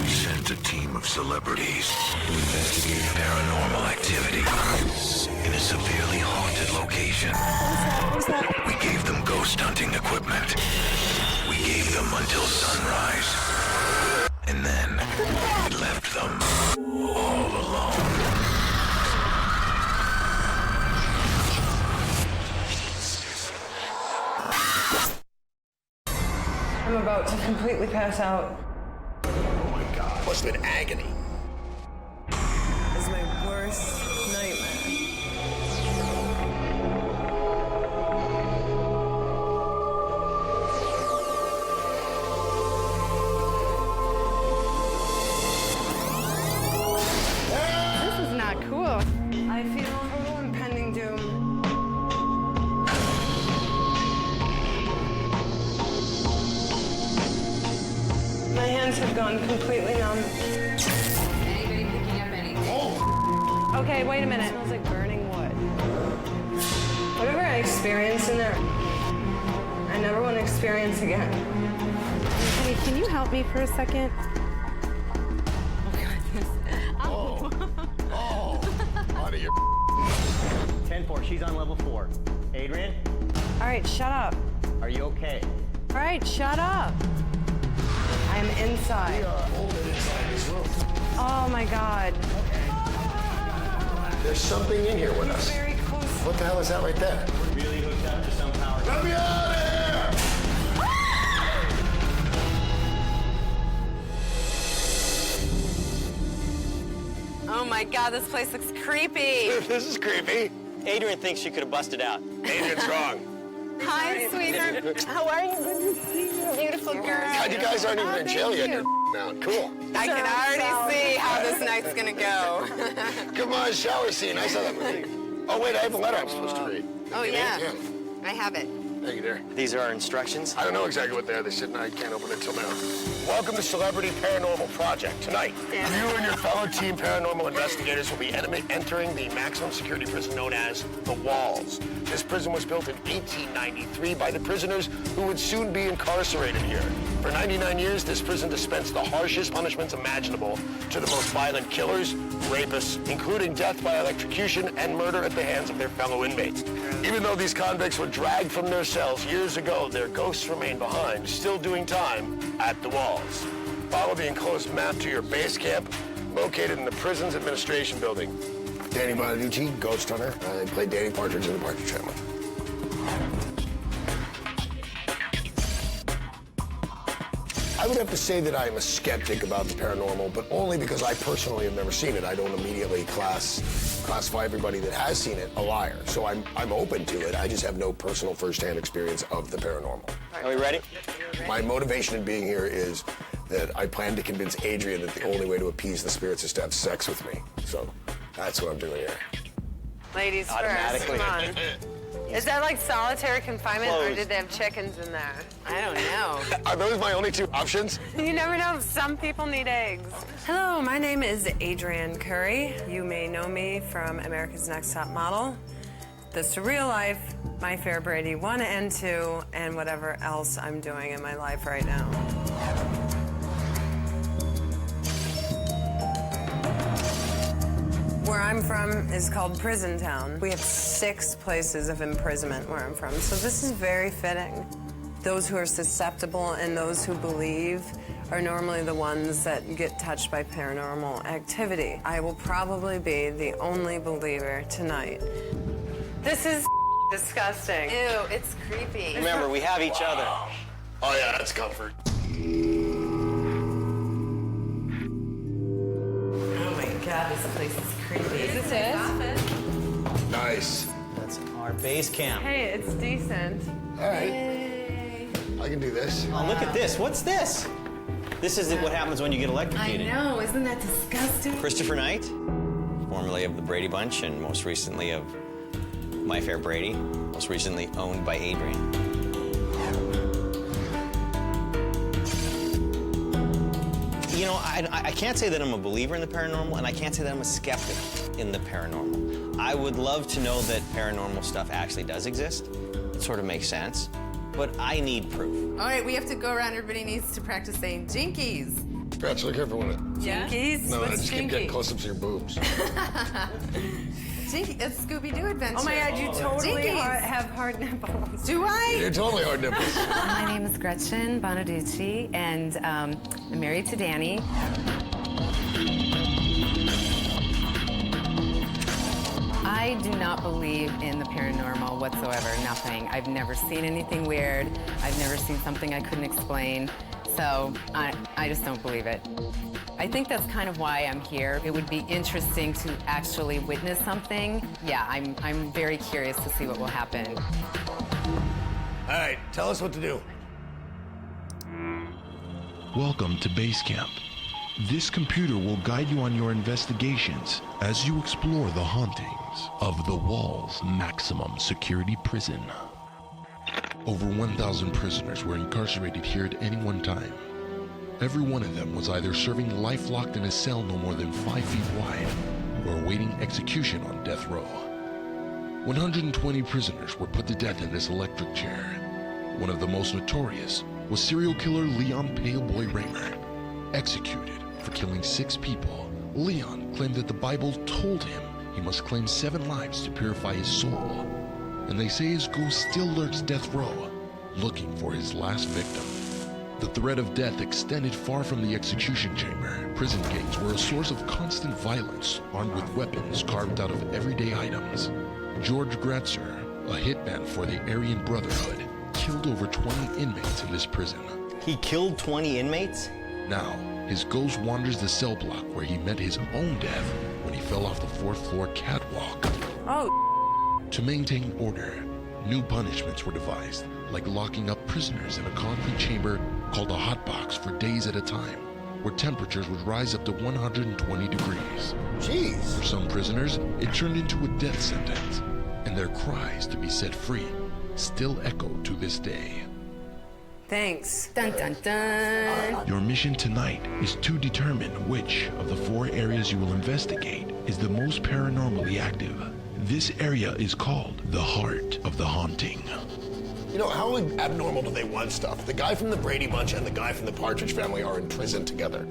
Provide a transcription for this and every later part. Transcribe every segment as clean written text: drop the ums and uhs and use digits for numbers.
We sent a team of celebrities to investigate paranormal activity in a severely haunted location. We gave them ghost hunting equipment. We gave them until sunrise. And then we left them all alone. I'm about to completely pass out. Oh my God. Must have been agony. It's my worst nightmare. This is not cool. I feel total impending doom. My hands have gone completely numb. Anybody picking up anything? Okay, wait a minute. It smells like burning wood. Whatever I experienced in there, I never want to experience again. Honey, can you help me for a second? Oh. Out of your 10-4, she's on level 4. Adrianne, All right, shut up. are you okay? All right, shut up. I'm inside. inside this room. Oh my God. There's something in here with us. Very close. What the hell is that right there? We're really hooked up to some power. Let me out of here! Oh my God, this place looks creepy. This is creepy. Adrianne thinks she could have busted out. Adrian's wrong. Hi, sweetheart. How are you? Good to see you, beautiful girl. God, you guys aren't even in jail yet. You're now. Cool. I can already see how this night's gonna go. Come on, shower scene. I saw that movie. Oh, wait, I have a letter I'm supposed to read. Oh, yeah. I have it. Thank you, dear. These are our instructions. I don't know exactly what they are. They said I can't open it till now. Welcome to Celebrity Paranormal Project. Tonight, you and your fellow team paranormal investigators will be entering the maximum security prison known as The Walls. This prison was built in 1893 by the prisoners who would soon be incarcerated here. For 99 years, this prison dispensed the harshest punishments imaginable to the most violent killers, rapists, including death by electrocution and murder at the hands of their fellow inmates. Even though these convicts were dragged from their cells years ago, their ghosts remain behind, still doing time at the walls. Follow the enclosed map to your base camp, located in the prison's administration building. Danny Bonaduce, Ghost Hunter. I played Danny Partridge in the Partridge Family. I would have to say that I'm a skeptic about the paranormal, but only because I personally have never seen it. I don't immediately classify everybody that has seen it a liar. So I'm open to it. I just have no personal firsthand experience of the paranormal. Are we ready? My motivation in being here is that I plan to convince Adrianne that the only way to appease the spirits is to have sex with me. So that's what I'm doing here. Ladies first, Automatically. come on. Is that like solitary confinement, or Closed. did they have chickens in there? I don't know. Are those my only two options? You never know. Some people need eggs. Hello, my name is Adrianne Curry. You may know me from America's Next Top Model, The Surreal Life, My Fair Brady 1 and 2, and whatever else I'm doing in my life right now. Where I'm from is called Prison Town. We have 6 places of imprisonment where I'm from, so this is very fitting. Those who are susceptible and those who believe are normally the ones that get touched by paranormal activity. I will probably be the only believer tonight. This is disgusting. Ew, it's creepy. Remember, we have each other. Oh yeah, that's comfort. Oh my God, this place is creepy. Is this it? Nice. That's our base camp. Hey, it's decent. All right. I can do this. Oh, look at this. What's this? This is what happens when you get I electrocuted. know, isn't that disgusting? Christopher Knight, formerly of the Brady Bunch and most recently of My Fair Brady, most recently owned by Adrianne. You know, I can't say that I'm a believer in the paranormal, and I can't say that I'm a skeptic in the paranormal. I would love to know that paranormal stuff actually does exist. It sort of makes sense. But I need proof. All right, we have to go around. Everybody needs to practice saying jinkies. Gretchen, look here for a minute. Jinkies? No, I What's just keep getting Jinky? close up to your boobs. Jinky, it's Scooby-Doo adventure. Oh my God, you totally Jinkies. have hard nipples. Do I? You're totally hard nipples. My name is Gretchen Bonaduce, and I'm married to Danny. I do not believe in the paranormal whatsoever, nothing. I've never seen anything weird. I've never seen something I couldn't explain. So I just don't believe it. I think that's kind of why I'm here. It would be interesting to actually witness something. Yeah, I'm very curious to see what will happen. All right, tell us what to do. Welcome to Base Camp. This computer will guide you on your investigations as you explore the hauntings of the Wall's maximum security prison. Over 1,000 prisoners were incarcerated here at any one time. Every one of them was either serving life locked in a cell no more than 5 feet wide or awaiting execution on death row. 120 prisoners were put to death in this electric chair. One of the most notorious was serial killer Leon Paleboy Raymer. Executed for killing 6 people, Leon claimed that the Bible told him he must claim 7 lives to purify his soul. And they say his ghost still lurks death row, looking for his last victim. The threat of death extended far from the execution chamber. Prison gangs were a source of constant violence, armed with weapons carved out of everyday items. George Gretzer, a hitman for the Aryan Brotherhood, killed over 20 inmates in this prison. He killed 20 inmates? Now, his ghost wanders the cell block where he met his own death when he fell off the 4th floor catwalk. Oh, To maintain order, new punishments were devised, like locking up prisoners in a concrete chamber called a hot box for days at a time, where temperatures would rise up to 120 degrees. Jeez. For some prisoners, it turned into a death sentence, and their cries to be set free still echo to this day. thanks. Dun dun dun. Your mission tonight is to determine which of the 4 areas you will investigate is the most paranormally active. This area is called the Heart of the Haunting. You know, how abnormal do they want stuff? The guy from the Brady Bunch and the guy from the Partridge Family are in prison together.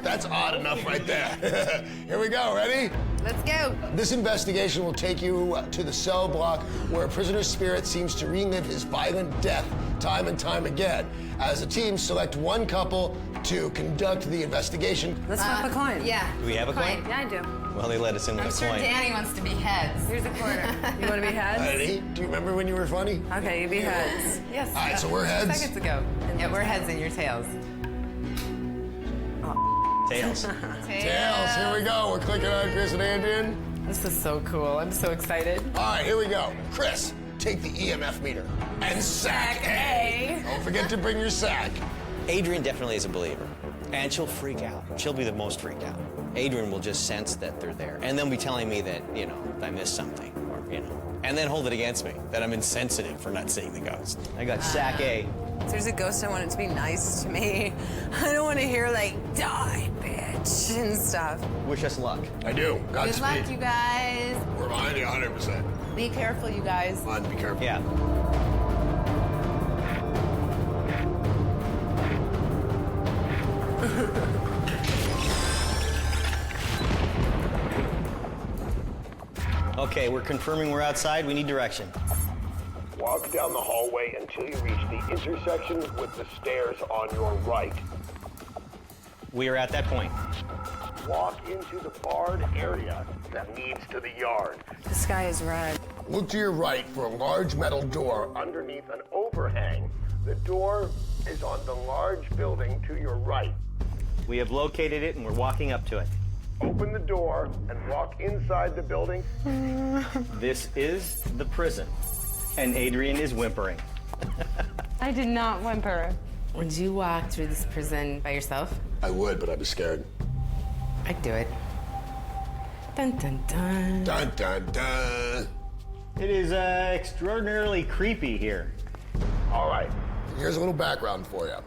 That's odd enough right there. Here we go, ready? Let's go. This investigation will take you to the cell block where a prisoner's spirit seems to relive his violent death time and time again. As a team, select one couple to conduct the investigation. Let's flip a coin. Yeah. Do we have a coin? Yeah, I do. Well, they let us in with I'm a sure coin. Danny wants to be heads. Here's a quarter. You want to be heads? Ready? Do you remember when you were funny? Okay, you be heads. Yes. All right, so we're heads. Seconds ago. Yeah, we're heads and you're tails. Tails. Tails, here we go. We're clicking on Chris and Adrianne. This is so cool. I'm so excited. All right, here we go. Chris, take the EMF meter. And sack A. Don't forget to bring your sack. Adrianne definitely is a believer, and she'll freak out. She'll be the most freaked out. Adrianne will just sense that they're there, and then be telling me that, you know, I missed something, or, you know, and then hold it against me, that I'm insensitive for not seeing the ghost. I got sack A. If there's a ghost, I want it to be nice to me. I don't want to hear, like, die, bitch, and stuff. Wish us luck. I do. Good luck, Godspeed. you guys. We're behind you 100%. Be careful, you guys. Come on, be careful. Yeah. Okay, we're confirming we're outside. We need direction. Walk down the hallway until you reach the intersection with the stairs on your right. We are at that point. Walk into the barred area that leads to the yard. The sky is red. Look to your right for a large metal door underneath an overhang. The door is on the large building to your right. We have located it, and we're walking up to it. Open the door and walk inside the building. This is the prison, and Adrianne is whimpering. I did not whimper. Would you walk through this prison by yourself? I would, but I'd be scared. I'd do it. Dun dun dun. Dun, dun, dun. It is extraordinarily creepy here. All right, here's a little background for you.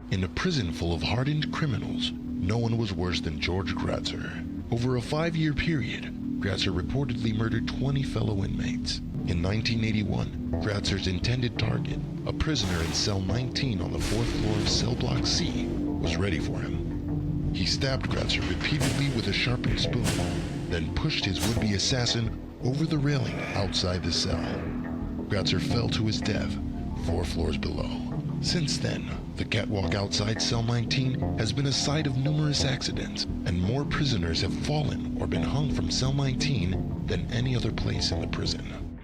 In a prison full of hardened criminals, no one was worse than George Gretzer. Over a 5-year period, Gretzer reportedly murdered 20 fellow inmates. In 1981, Gretzer's intended target, a prisoner in cell 19 on the 4th floor of cell block C, was ready for him. He stabbed Gretchen repeatedly with a sharpened spoon, then pushed his would-be assassin over the railing outside the cell. Gretchen fell to his death 4 floors below. Since then, the catwalk outside cell 19 has been a site of numerous accidents, and more prisoners have fallen or been hung from cell 19 than any other place in the prison.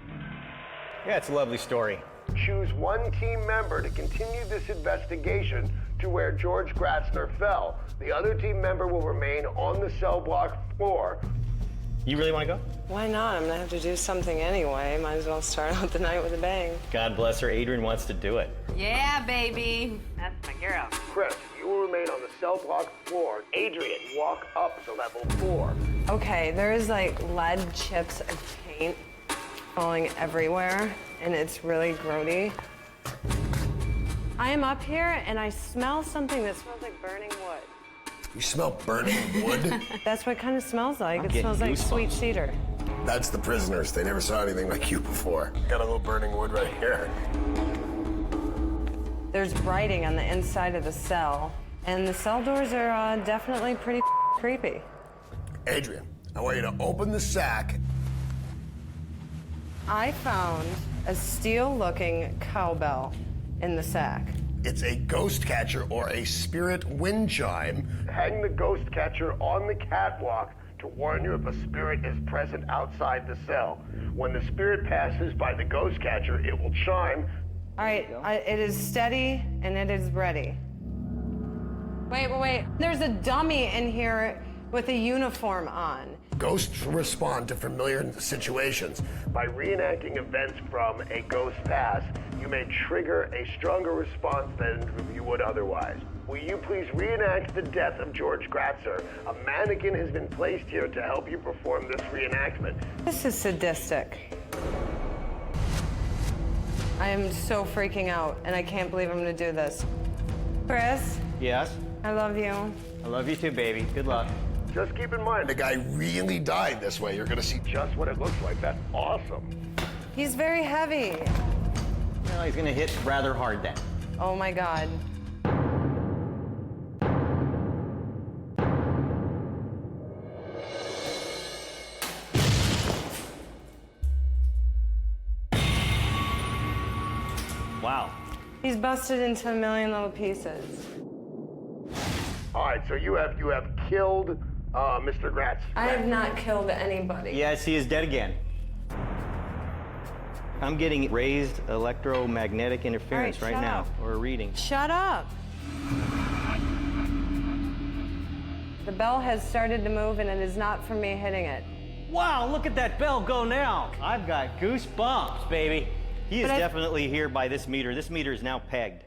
Yeah, it's a lovely story. Choose one team member to continue this investigation to where George Gratzner fell. The other team member will remain on the cell block floor. You really want to go? Why not? I'm gonna have to do something anyway. Might as well start out the night with a bang. God bless her, Adrianne wants to do it. Yeah, baby. That's my girl. Chris, you will remain on the cell block floor. Adrianne, walk up to level 4. Okay, there's like lead chips of paint falling everywhere, and it's really grody. I am up here, and I smell something that smells like burning wood. You smell burning wood? That's what it kind of smells like. I'm It getting smells like goosebumps. sweet cedar. That's the prisoners. They never saw anything like you before. Got a little burning wood right here. There's writing on the inside of the cell, and the cell doors are definitely pretty creepy. Adrianne, I want you to open the sack. I found a steel-looking cowbell in the sack. It's a ghost catcher or a spirit wind chime. Hang the ghost catcher on the catwalk to warn you if a spirit is present outside the cell. When the spirit passes by the ghost catcher, it will chime. All right, it is steady and it is ready. Wait. There's a dummy in here with a uniform on. Ghosts respond to familiar situations. By reenacting events from a ghost past, you may trigger a stronger response than you would otherwise. Will you please reenact the death of George Gratzner? A mannequin has been placed here to help you perform this reenactment. This is sadistic. I am so freaking out, and I can't believe I'm gonna do this. Chris, Yes? I love you. I love you too, baby. Good luck. Just keep in mind, the guy really died this way. You're gonna see just what it looks like. That's awesome. He's very heavy. Well, he's gonna hit rather hard then. Oh my God. Wow. He's busted into a million little pieces. All right, so you have killed Mr. Gratz. I have not killed anybody. Yes, he is dead again. I'm getting raised electromagnetic interference All right, right shut now, up. or a reading. Shut up. The bell has started to move, and it is not from me hitting it. Wow, look at that bell go now. I've got goosebumps, baby. He is But definitely here by this meter. This meter is now pegged.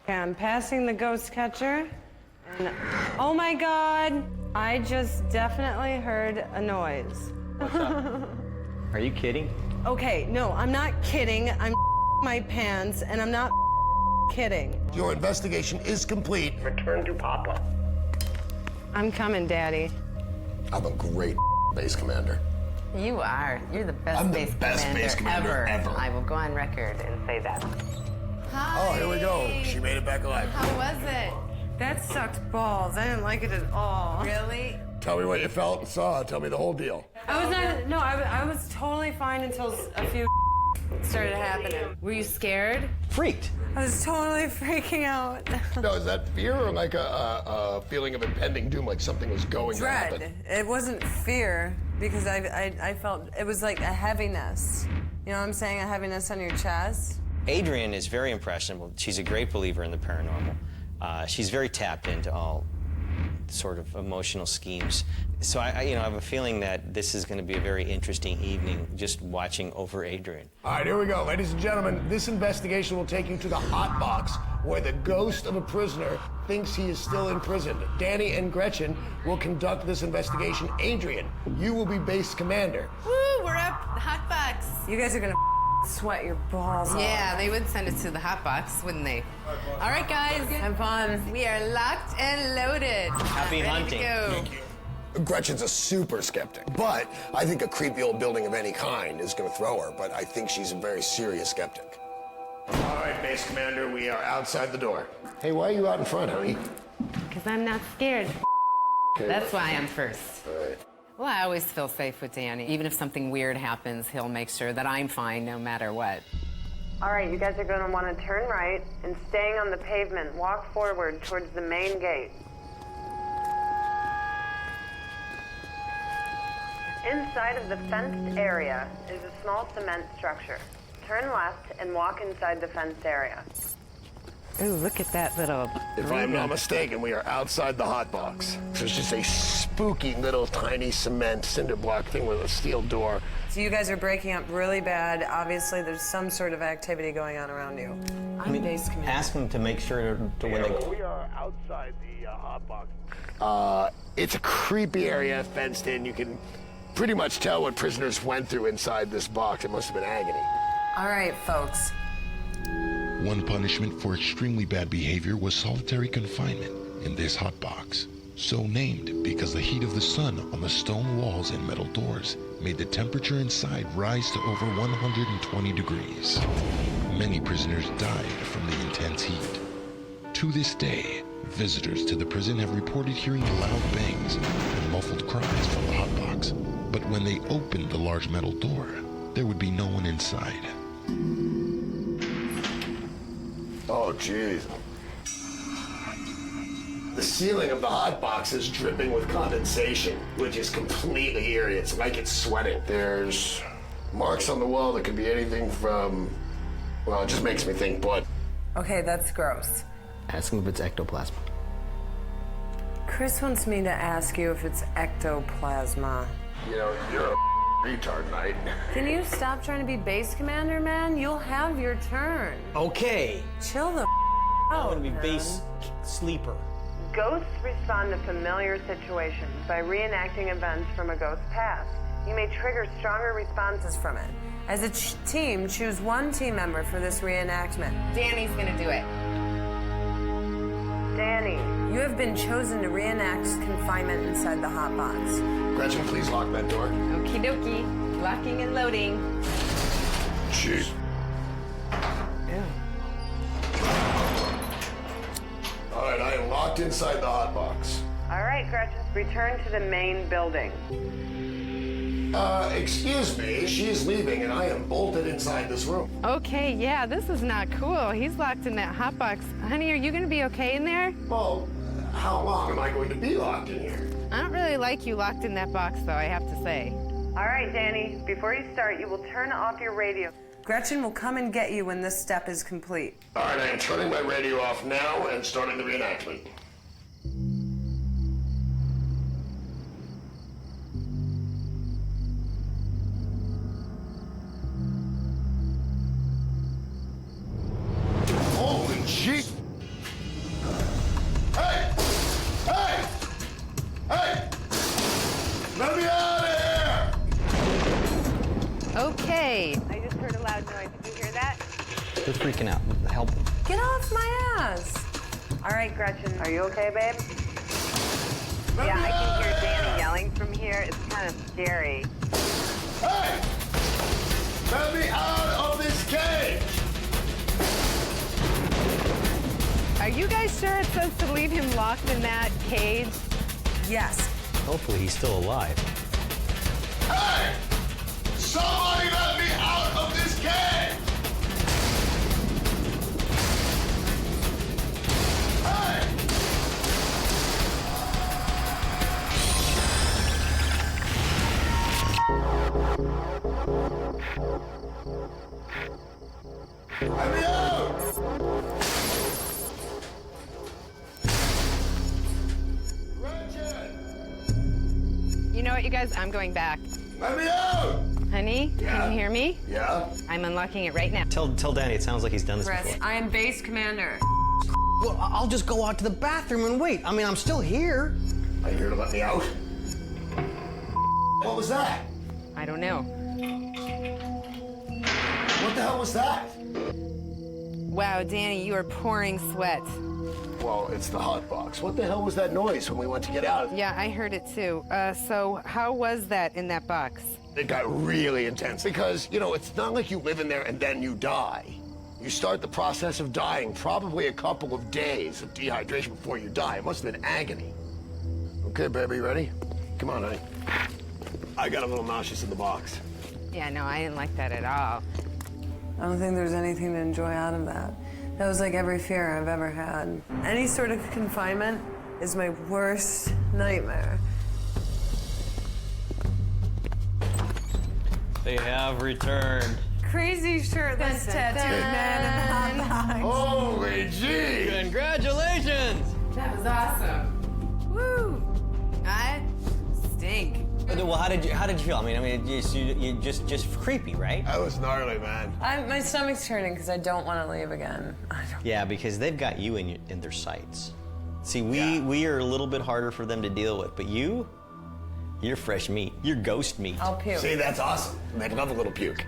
Okay, I'm passing the ghost catcher, and oh my God, I just definitely heard a noise. What's up? Are you kidding? Okay, no, I'm not kidding. I'm my pants, and I'm not kidding. Your investigation is complete. Return to Papa. I'm coming, Daddy. I'm a great base commander. You are. You're the best I'm the base best commander base commander ever. I will go on record and say that. Hi. Oh, here we go. She made it back alive. How was it? That sucked balls. I didn't like it at all. Really? Tell me what you felt and saw. Tell me the whole deal. I was totally fine until a few started happening. Were you scared? Freaked. I was totally freaking out. No, is that fear or like a feeling of impending doom, like something was going to happen? Dread. It wasn't fear because I felt it was like a heaviness. You know what I'm saying? A heaviness on your chest. Adrianne is very impressionable. She's a great believer in the paranormal. She's very tapped into all sort of emotional schemes. So I have a feeling that this is going to be a very interesting evening just watching over Adrianne. All right, here we go. Ladies and gentlemen, this investigation will take you to the hot box where the ghost of a prisoner thinks he is still in prison. Danny and Gretchen will conduct this investigation. Adrianne, you will be base commander. Woo, we're up. Hot box. You guys are gonna sweat your balls off. Yeah, they would send it to the hot box, wouldn't they? All right, guys. Have fun. We are locked and loaded. Happy Ready hunting. to go. Gretchen's a super skeptic, but I think a creepy old building of any kind is going to throw her, but I think she's a very serious skeptic. All right, base commander, we are outside the door. Hey, why are you out in front, honey? Because I'm not scared. That's why I'm first. Well, I always feel safe with Danny. Even if something weird happens, he'll make sure that I'm fine no matter what. All right, you guys are going to want to turn right and staying on the pavement, walk forward towards the main gate. Inside of the fenced area is a small cement structure. Turn left and walk inside the fenced area. Ooh, look at that little... If I'm not mistaken, we are outside the hot box. There's just a spooky little tiny cement cinder block thing with a steel door. So you guys are breaking up really bad. Obviously, there's some sort of activity going on around you. I'm base commander. Ask them to make sure to when they... We are outside the hot box. It's a creepy area, fenced in. You can pretty much tell what prisoners went through inside this box. It must have been agony. All right, folks. One punishment for extremely bad behavior was solitary confinement in this hot box, so named because the heat of the sun on the stone walls and metal doors made the temperature inside rise to over 120 degrees. Many prisoners died from the intense heat. To this day, visitors to the prison have reported hearing loud bangs and muffled cries from the hot box, but when they opened the large metal door, there would be no one inside. Oh, jeez. The ceiling of the hot box is dripping with condensation, which is completely eerie. It's like it's sweating. There's marks on the wall that could be anything from, well, it just makes me think blood. Okay, that's gross. Ask them if it's ectoplasm. Chris wants me to ask you if it's ectoplasma. You know, you're a retard, Knight. Can you stop trying to be base commander, man? You'll have your turn. Okay. Chill the I want out, to be man. base sleeper. Ghosts respond to familiar situations by reenacting events from a ghost's past. You may trigger stronger responses from it. As a team, choose one team member for this reenactment. Danny's gonna do it. Danny, you have been chosen to reenact confinement inside the hot box. Gretchen, please lock that door. Okie dokie. Locking and loading. Jeez. All right, I am locked inside the hot box. All right, Gretchen, return to the main building. Excuse me, she's leaving and I am bolted inside this room. Okay, yeah, this is not cool. He's locked in that hot box. Honey, are you gonna be okay in there? Well, how long am I going to be locked in here? I don't really like you locked in that box, though, I have to say. All right, Danny, before you start, you will turn off your radio. Gretchen will come and get you when this step is complete. All right, I am turning my radio off now and starting the reenactment. Holy shit! Hey! Hey! Hey! Let me out of here! Okay. I just heard a loud noise. Did you hear that? They're freaking out. Help them. Get off my ass! All right, Gretchen, are you okay, babe? Yeah, I can hear Danny yelling from here. It's kind of scary. Hey! Let me out of this cage! Are you guys sure it says to leave him locked in that cage? Yes. Hopefully he's still alive. Hey! Somebody let me out of this cage! Hey! Let me out! Gretchen! You know what, you guys? I'm going back. Let me out! Honey, Yeah? can you hear me? Yeah? I'm unlocking it right now. Tell Danny it sounds like he's done this Chris, before. I am base commander. Well, I'll just go out to the bathroom and wait. I mean, I'm still here. Are you here to let me out? What was that? I don't know. What the hell was that? Wow, Danny, you are pouring sweat. Well, it's the hot box. What the hell was that noise when we went to get out? Yeah, I heard it too. So how was that in that box? It got really intense because, you know, it's not like you live in there and then you die. You start the process of dying, probably a couple of days of dehydration before you die. It must have been agony. Okay, baby, you ready? Come on, honey. I got a little nauseous in the box. Yeah, no, I didn't like that at all. I don't think there's anything to enjoy out of that. That was like every fear I've ever had. Any sort of confinement is my worst nightmare. They have returned. Crazy shirtless tattooed man in the hot box. Holy gee! Congratulations! That was awesome. Woo! I stink. Well, how did you feel? I mean, you just creepy, right? That was gnarly, man. My stomach's turning because I don't want to leave again. Yeah, because they've got you in their sights. See, we are a little bit harder for them to deal with, but you're fresh meat. You're ghost meat. I'll puke. See, that's awesome. They'd love a little puke.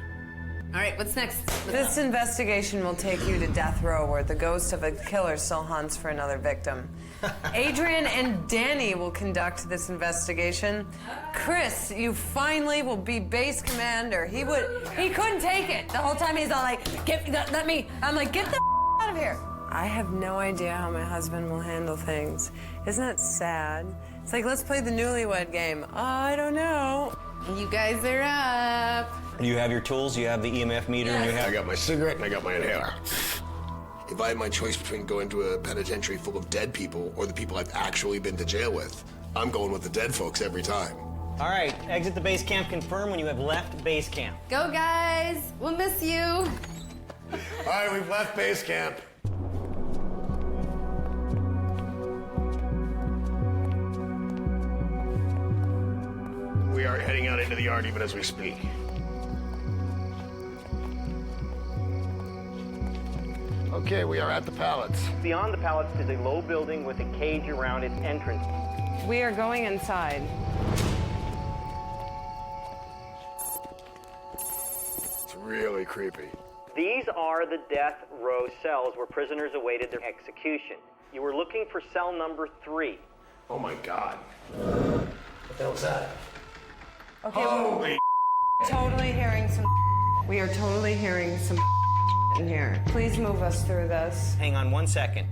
All right, what's next? This investigation will take you to death row where the ghost of a killer still hunts for another victim. Adrianne and Danny will conduct this investigation. Chris, you finally will be base commander. He couldn't take it. The whole time he's all like, I'm like, get the out of here. I have no idea how my husband will handle things. Isn't that sad? It's like, let's play the newlywed game. I don't know. You guys are up. You have your tools, you have the EMF meter, and you I have... got my cigarette and I got my inhaler. If I had my choice between going to a penitentiary full of dead people or the people I've actually been to jail with, I'm going with the dead folks every time. All right, exit the base camp. Confirm when you have left base camp. Go, guys. We'll miss you. All right, we've left base camp. We are heading out into the yard even as we speak. Okay, we are at the pallets. Beyond the pallets is a low building with a cage around its entrance. We are going inside. It's really creepy. These are the death row cells where prisoners awaited their execution. You were looking for cell number 3. Oh my God. What the hell is that? Okay, Holy totally hearing some. We are totally hearing some in here. Please move us through this. Hang on 1 second.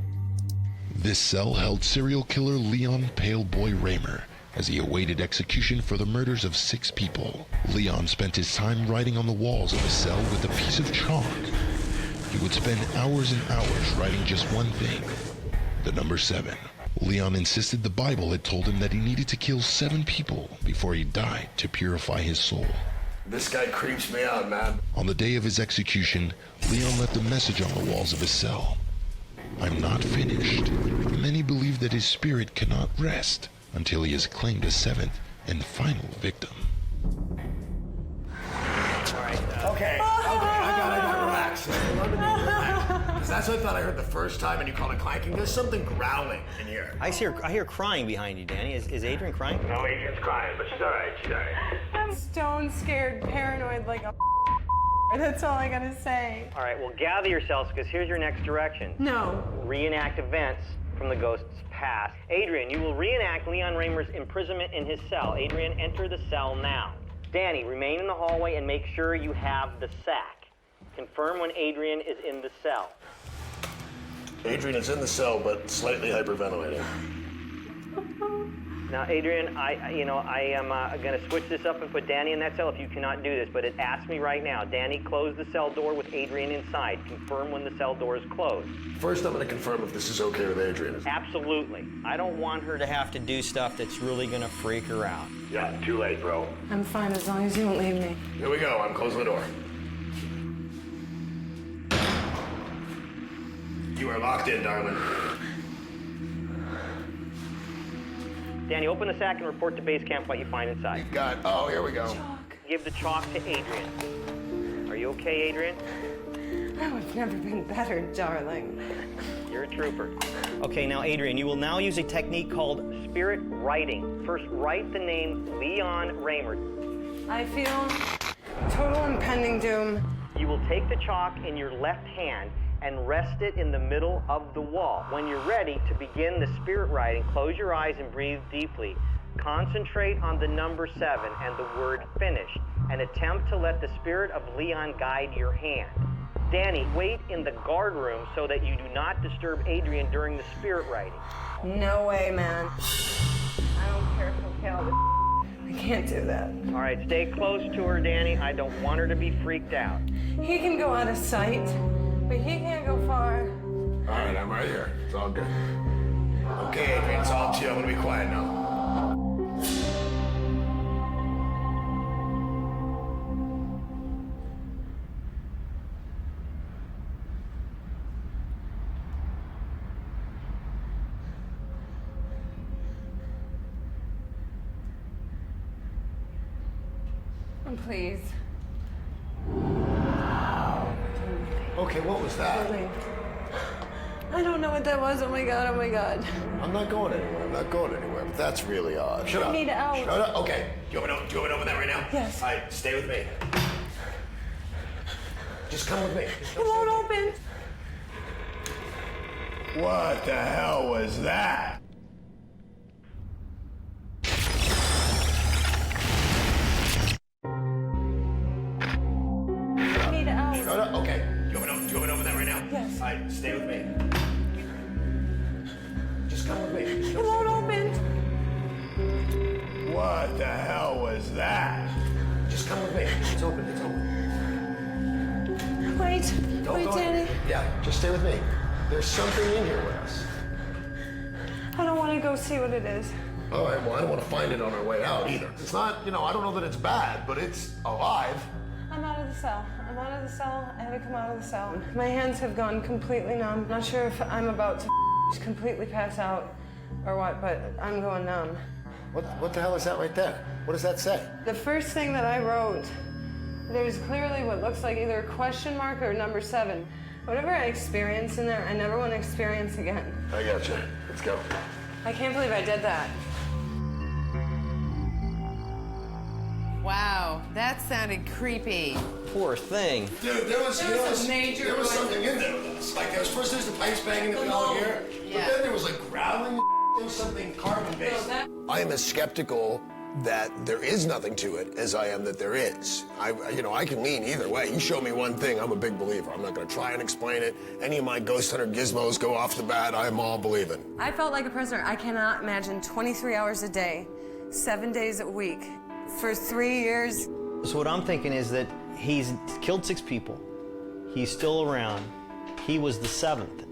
This cell held serial killer Leon Paleboy Raymer as he awaited execution for the murders of 6 people. Leon spent his time writing on the walls of his cell with a piece of chalk. He would spend hours and hours writing just one thing, the number 7. Leon insisted the Bible had told him that he needed to kill 7 people before he died to purify his soul. This guy creeps me out, man. On the day of his execution, Leon left a message on the walls of his cell. I'm not finished. Many believe that his spirit cannot rest until he has claimed a 7th and final victim. Okay, I gotta relax. Because that's what I thought I heard the first time and you called it clanking. There's something growling in here. I hear crying behind you, Danny. Is Adrianne crying? No, Adrianne's crying, but she's all right, she's all right. I'm stone scared, paranoid like a. That's all I gotta say. All right, well, gather yourselves because here's your next direction. No. Reenact events from the ghost's past. Adrianne, you will reenact Leon Raymer's imprisonment in his cell. Adrianne, enter the cell now. Danny, remain in the hallway and make sure you have the sack. Confirm when Adrianne is in the cell. Adrianne is in the cell, but slightly hyperventilating. Now, Adrianne, I am going to switch this up and put Danny in that cell if you cannot do this, but it asks me right now. Danny, close the cell door with Adrianne inside. Confirm when the cell door is closed. First, I'm going to confirm if this is okay with Adrianne. Absolutely. I don't want her to have to do stuff that's really gonna freak her out. Yeah, too late, bro. I'm fine as long as you don't leave me. Here we go. I'm closing the door. You are locked in, darling. Danny, open the sack and report to base camp what you find inside. Oh, here we go. Give the chalk to Adrianne. Are you okay, Adrianne? Oh, I've never been better, darling. You're a trooper. Okay, now Adrianne, you will now use a technique called Spirit writing. First, write the name Leon Raymer. I feel total impending doom. You will take the chalk in your left hand and rest it in the middle of the wall. When you're ready to begin the spirit writing, close your eyes and breathe deeply. Concentrate on the number 7 and the word finished, and attempt to let the spirit of Leon guide your hand. Danny, wait in the guard room so that you do not disturb Adrianne during the spirit writing. No way, man. I don't can't do that. All right, stay close to her, Danny. I don't want her to be freaked out. He can go out of sight, but he can't go far. All right, I'm right here. It's all good. Okay, Adrian, it's all to you. I'm gonna be quiet now. Please. Okay, what was that? I don't know what that was. Oh my God, oh my God. I'm not going anywhere. I'm not going anywhere. But that's really odd. Shut up. I need out. Shut up. Okay. Do you want me to open that right now? Yes. All right, stay with me. Just come with me. It won't open. What the hell was that? I need out. Shut up. Okay. Do you want me to open that right now? Yes. All right, stay with me. Just come with me. It won't open. What the hell was that? Just come with me. It's open. It's open. Wait. Wait, Danny. Yeah, just stay with me. There's something in here with us. I don't want to go see what it is. All right, well, I don't want to find it on our way out either. It's not, I don't know that it's bad, but it's alive. I'm out of the cell. I'm out of the cell. I haven't come out of the cell. My hands have gone completely numb. Not sure if I'm about to completely pass out or what, but I'm going numb. What the hell is that right there? What does that say? The first thing that I wrote, there's clearly what looks like either a question mark or number 7. Whatever I experienced in there, I never want to experience again. I got you. Let's go. I can't believe I did that. Wow, that sounded creepy. Poor thing. Dude, there was major something in there with us. Like, there's the pipes banging that we all hear, Yeah. but then there was like growling and something carbon-based. I am as skeptical that there is nothing to it as I am that there is. I can lean either way. You show me one thing, I'm a big believer. I'm not gonna try and explain it. Any of my ghost hunter gizmos go off the bat, I'm all believing. I felt like a prisoner. I cannot imagine 23 hours a day, 7 days a week, for 3 years. So what I'm thinking is that he's killed 6 people. He's still around. He was the 7th.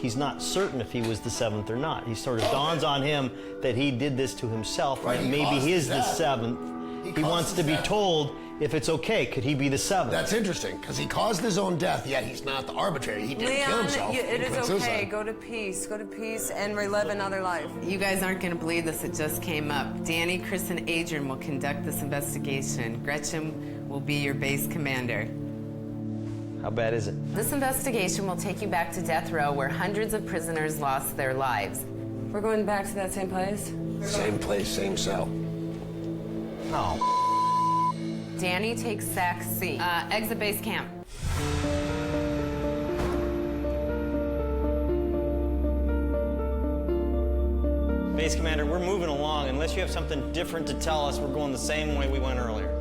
He's not certain if he was the 7th or not. He sort of dawns on him that he did this to himself, Right, and he maybe he is the caused 7th. He wants to be told if it's okay. Could he be the 7th? That's interesting, because he caused his own death, yet he's not the arbitrator. He didn't kill himself. it He is committed okay. suicide. Go to peace, and relive another life. You guys aren't going to believe this. It just came up. Danny, Chris, and Adrianne will conduct this investigation. Gretchen will be your base commander. How bad is it? This investigation will take you back to death row where hundreds of prisoners lost their lives. We're going back to that same place? Same place, same cell. Oh. Danny takes Sac C. Exit base camp. Base Commander, we're moving along. Unless you have something different to tell us, we're going the same way we went earlier.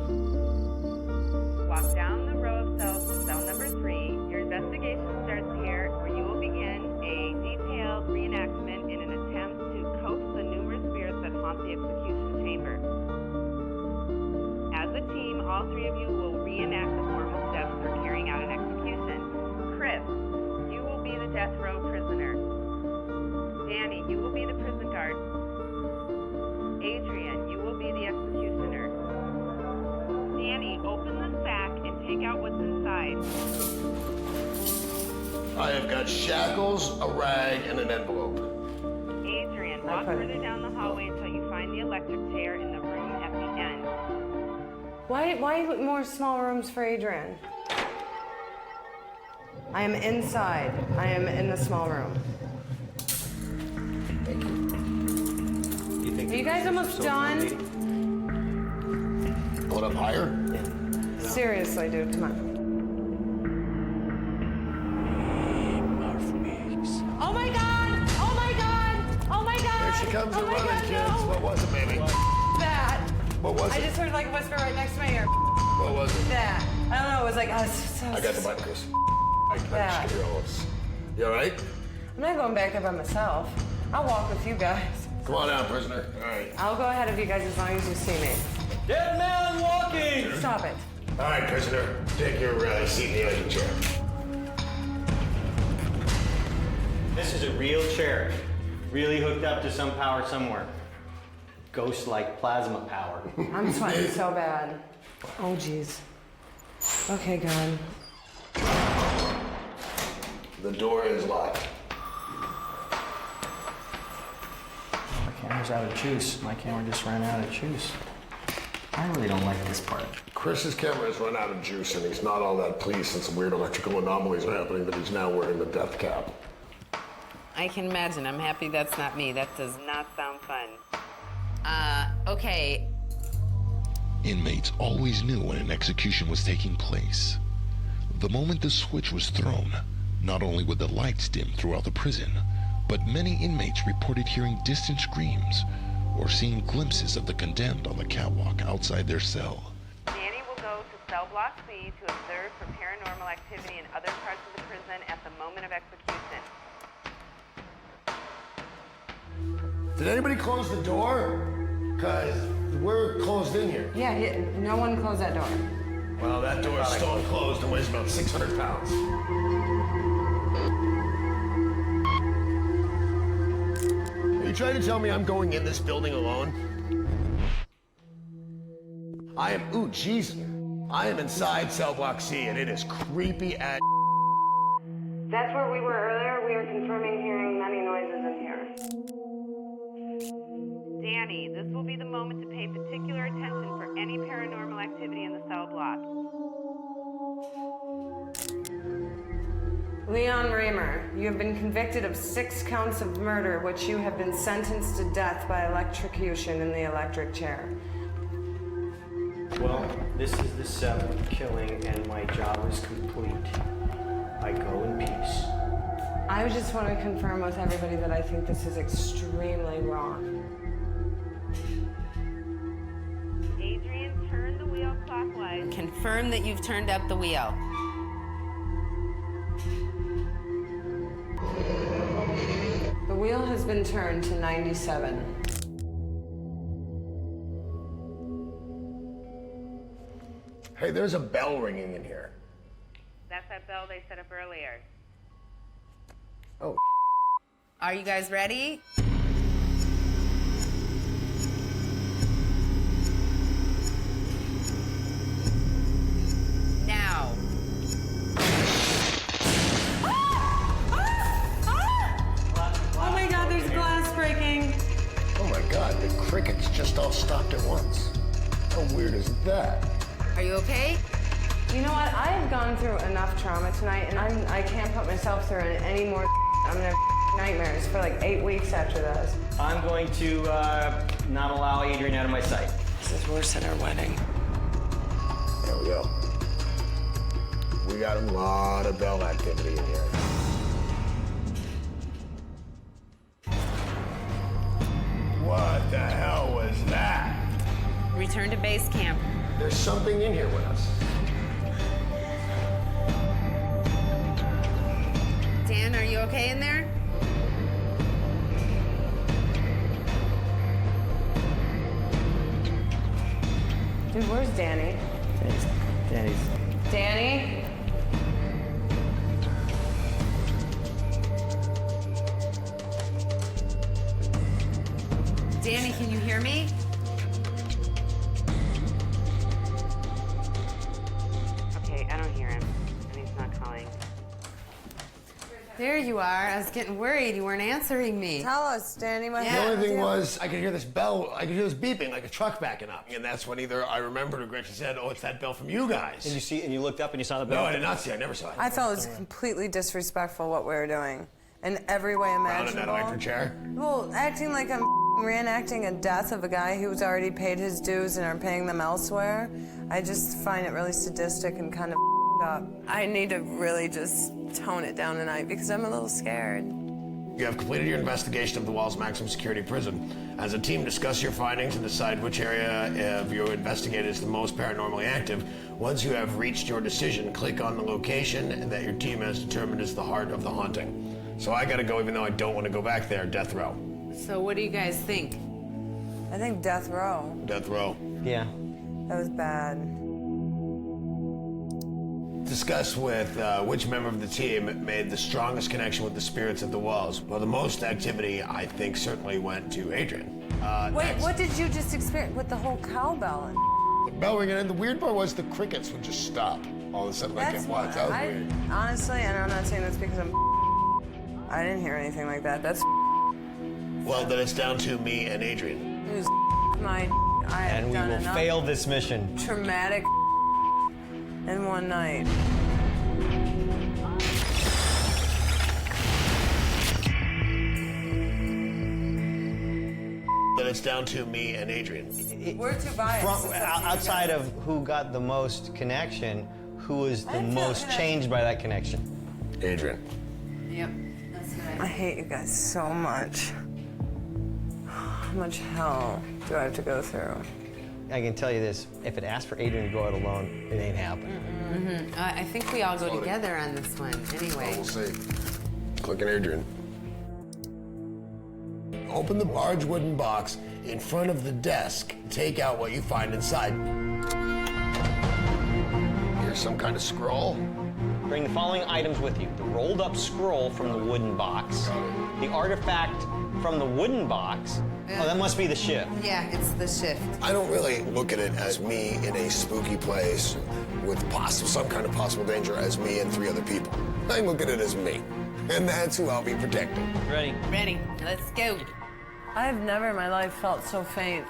Walk down the row of cells to cell number 3. Your investigation starts here, where you will begin a detailed reenactment in an attempt to coax the numerous spirits that haunt the execution chamber. As a team, all 3 of you will reenact the formal steps for carrying out an execution. Chris, you will be the death row prisoner. Danny, you will be the prison guard. Adrianne, you will be the executioner. Danny, open the sack and take out what's inside. I have got shackles, a rag, and an envelope. Adrianne, walk further down the hallway until you find the electric chair in the room at the end. Why more small rooms for Adrianne? I am inside. I am in the small room. Thank you. Are you guys almost done? Going up higher? Seriously, dude, come on. Oh my God! Oh my God! Oh my God! Here she comes oh and my running, God, kids. no. What was it, baby? That. What was I it? just heard like a whisper right next to my ear. What was it? That. I don't know. It was like I got the button, Chris. I Yeah. just give you all this. You all right? I'm not going back there by myself. I'll walk with you guys. Come on out, prisoner. All right. I'll go ahead of you guys as long as you see me. Dead man walking! Stop it. All right, prisoner, take your seat in the electric chair. This is a real chair. Really hooked up to some power somewhere. Ghost-like plasma power. I'm sweating so bad. Oh, jeez. Okay, God. The door is locked. My camera's out of juice. My camera just ran out of juice. I really don't like this part. Chris's camera has run out of juice, and he's not all that pleased since some weird electrical anomalies are happening that he's now wearing the death cap. I can imagine. I'm happy that's not me. That does not sound fun. Okay. Inmates always knew when an execution was taking place. The moment the switch was thrown, not only would the lights dim throughout the prison, but many inmates reported hearing distant screams or seeing glimpses of the condemned on the catwalk outside their cell. Danny will go to cell block C to observe for paranormal activity in other parts of the prison at the moment of execution. Did anybody close the door? Because we're closed in here. Yeah, no one closed that door. Well, that door is stone closed and weighs about 600 pounds. Are you trying to tell me I'm going in this building alone? I am, ooh, jeez. I am inside cell block C, and it is creepy as. That's where we were earlier. We were confirming hearing many noises in here. Danny, this will be the moment to pay particular attention for any paranormal activity in the cell block. Leon Raymer, you have been convicted of 6 counts of murder, which you have been sentenced to death by electrocution in the electric chair. Well, this is the 7th killing, and my job is complete. I go in peace. I just want to confirm with everybody that I think this is extremely wrong. Adrianne, turn the wheel clockwise. Confirm that you've turned up the wheel. The wheel has been turned to 97. Hey, there's a bell ringing in here. That's that bell they set up earlier. Oh. Are you guys ready? Now. Oh my God, there's glass breaking. Oh my God, the crickets just all stopped at once. How weird is that? Are you okay? You know what? I have gone through enough trauma tonight, and I can't put myself through any more. I'm gonna have nightmares for like 8 weeks after this. I'm going to not allow Adrianne out of my sight. This is worse than our wedding. There we go. We got a lot of bell activity in here. What the hell was that? Return to base camp. There's something in here with us. Dan, are you okay in there? Dude, where's Danny? Danny? Danny, can you hear me? Okay, I don't hear him, and he's not calling. There you are. I was getting worried. You weren't answering me. Tell us, Danny. What The only thing was, I could hear this bell, I could hear this beeping like a truck backing up. And that's when either I remembered or Gretchen said, oh, it's that bell from you guys. And you looked up and you saw the bell? No, I did not see it. I never saw it. I thought it was completely disrespectful what we were doing in every way Down imaginable. in that electric chair. Well, acting like I'm reenacting a death of a guy who's already paid his dues and are paying them elsewhere. I just find it really sadistic and kind of up. I need to really just tone it down tonight because I'm a little scared. You have completed your investigation of the Wall's maximum security prison. As a team, discuss your findings and decide which area of your investigate is the most paranormally active. Once you have reached your decision, click on the location that your team has determined is the heart of the haunting. So I gotta go even though I don't want to go back there, death row. So what do you guys think? I think death row. Death row. Yeah. That was bad. Discuss with which member of the team made the strongest connection with the spirits of the walls. Well, the most activity, I think, certainly went to Adrianne. Wait, next. what did you just experience with the whole cowbell? And The bell ringing, and the weird part was the crickets would just stop all of a sudden like it was. That was weird. Honestly, and I'm not saying this because I didn't hear anything like that. That's Well, then it's down to me and Adrianne. it was my. I have And we done will enough fail this mission. traumatic in one night. Then it's down to me and Adrianne. We're too biased. Outside of who got the most connection, who was the most changed by that connection? Adrianne. Yep, that's what I hate you guys so much. How much hell do I have to go through? I can tell you this, if it asked for Adrianne to go out alone, it ain't happening. I think we all go together on this one, anyway. We'll see. Clicking Adrianne. Open the large wooden box in front of the desk. Take out what you find inside. Here's some kind of scroll. Bring the following items with you. The rolled up scroll from the wooden box, the artifact from the wooden box. Oh, that must be the shift. Yeah, it's the shift. I don't really look at it as me in a spooky place with some kind of possible danger as me and 3 other people. I look at it as me, and that's who I'll be protecting. Ready? Ready, let's go. I have never in my life felt so faint.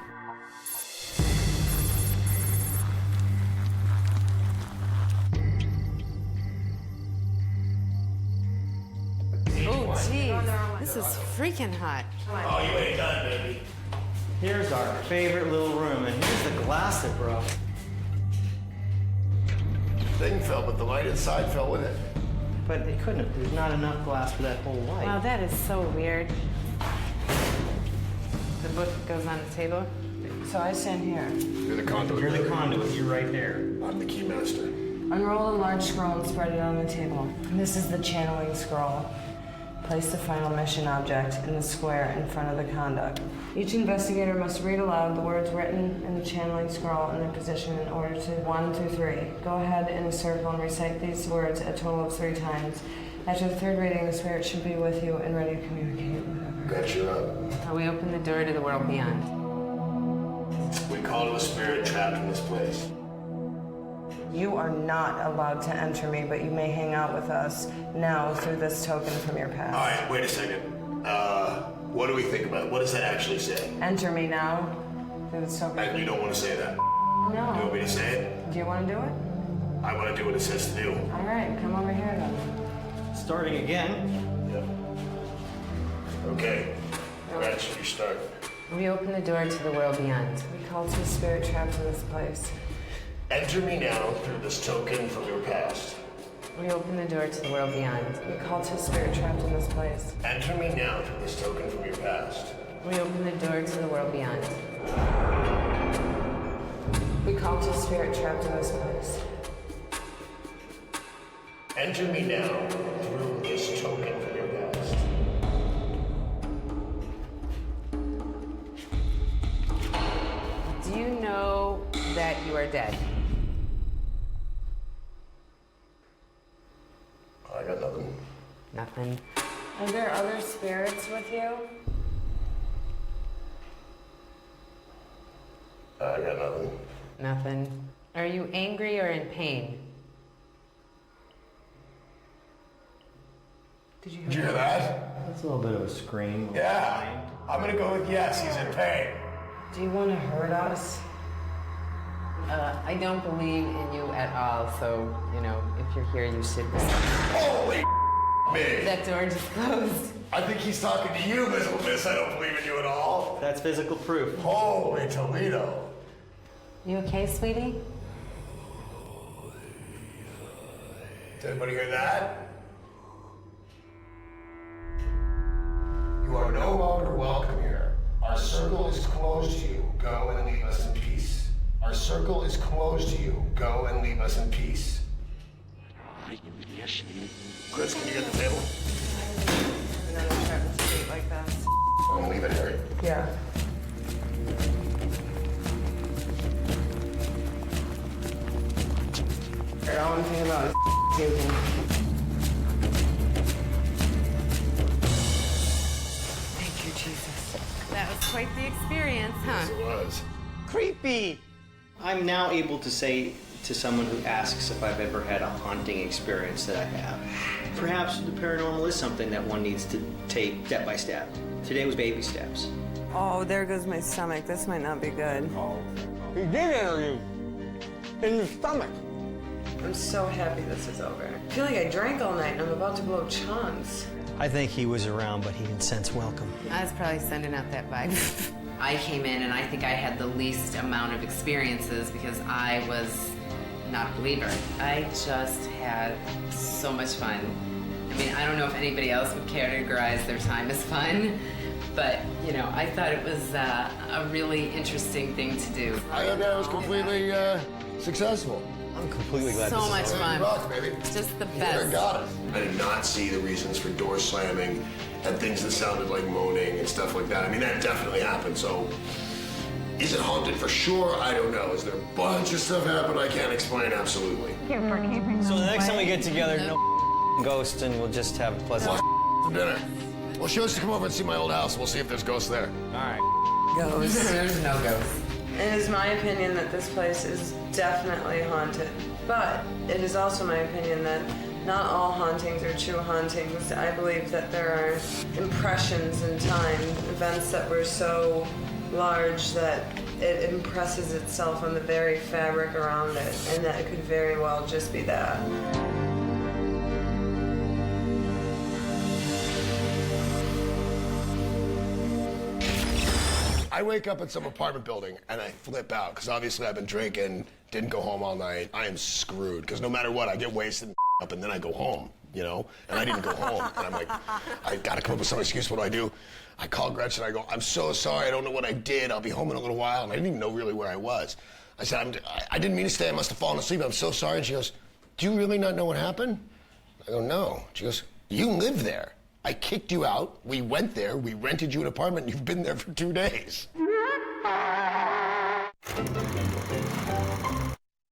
Oh, geez, this is freaking hot. Oh, you ain't done, baby. Here's our favorite little room, and here's the glass it broke. Thing fell, but the light inside fell with it. But it couldn't have. There's not enough glass for that whole light. Wow, that is so weird. The book goes on the table. So I stand here. You're the conduit. You're the conduit. You're right there. I'm the key master. Unroll a large scroll and spread it on the table. This is the channeling scroll. Place the final mission object in the square in front of the conduct. Each investigator must read aloud the words written in the channeling scroll in their position in order to 1 through 3. Go ahead in a circle and recite these words a total of 3 times. After the 3rd reading, the spirit should be with you and ready to communicate with whoever. Gretchen up. We open the door to the world beyond. We call to a spirit trapped in this place. You are not allowed to enter me, but you may hang out with us now through this token from your past. All right, wait a second. What do we think about it? What does that actually say? Enter me now through this token. And you don't want to say that. You No. want me to say it? Do you want to do it? I want to do what it says to do. All right, come over here then. Starting again. Yep. Okay. Gretchen, you start. We open the door to the world beyond. We call to a spirit trapped in this place. Enter me now through this token from your past. We open the door to the world beyond. We call to a spirit trapped in this place. Enter me now through this token from your past. We open the door to the world beyond. We call to a spirit trapped in this place. Enter me now through this token from your past. Do you know that you are dead? I got nothing. Nothing. Are there other spirits with you? I got nothing. Nothing. Are you angry or in pain? Did you Did you hear that? That's a little bit of a scream. Yeah. I'm gonna go with yes, he's in pain. Do you want to hurt us? I don't believe in you at all, so, you know, if you're here, you should be. Holy me. That door just closed. I think he's talking to you, Miss Miss. I don't believe in you at all. That's physical proof. Holy Toledo. You okay, sweetie? Did anybody hear that? You are no longer welcome here. Our circle is closed to you. Go and leave us in peace. Our circle is closed to you. Go and leave us in peace. Chris, can you get the table? Another trap in the street like that. I'm gonna leave it here. Yeah. All I'm thinking about is puking. Thank you, Jesus. That was quite the experience, huh? It was. Creepy! I'm now able to say to someone who asks if I've ever had a haunting experience that I have. Perhaps the paranormal is something that one needs to take step by step. Today was baby steps. Oh, there goes my stomach. This might not be good. He did enter you in your stomach. I'm so happy this is over. I feel like I drank all night and I'm about to blow chunks. I think he was around, but he didn't sense welcome. I was probably sending out that vibe. I came in and I think I had the least amount of experiences because I was not a believer. I just had so much fun. I mean, I don't know if anybody else would categorize their time as fun, but, you know, I thought it was a really interesting thing to do. I hope that was completely successful. I'm completely glad So this is much over. fun. Rock, baby. It's just the You best. got it. I did not see the reasons for door slamming and things that sounded like moaning and stuff like that. I mean, that definitely happened, so is it haunted for sure? I don't know. Is there a bunch of stuff happen I can't explain? Absolutely. Thank you for keeping So them the next time we away. get together, no ghost, and we'll just have a pleasant... For dinner. Well, she wants to come over and see my old house. We'll see if there's ghosts there. All right. Ghosts. There's no ghost. It is my opinion that this place is definitely haunted. But it is also my opinion that not all hauntings are true hauntings. I believe that there are impressions in time, events that were so large that it impresses itself on the very fabric around it, and that it could very well just be that. I wake up in some apartment building and I flip out because obviously I've been drinking, didn't go home all night. I am screwed because no matter what, I get wasted and up and then I go home, you know? And I didn't go home. And I'm like, I gotta come up with some excuse. What do? I call Gretchen. I go, I'm so sorry. I don't know what I did. I'll be home in a little while. And I didn't even know really where I was. I said, I didn't mean to stay. I must have fallen asleep. I'm so sorry. And she goes, do you really not know what happened? I go, no. She goes, you live there. I kicked you out. We went there. We rented you an apartment. And you've been there for 2 days.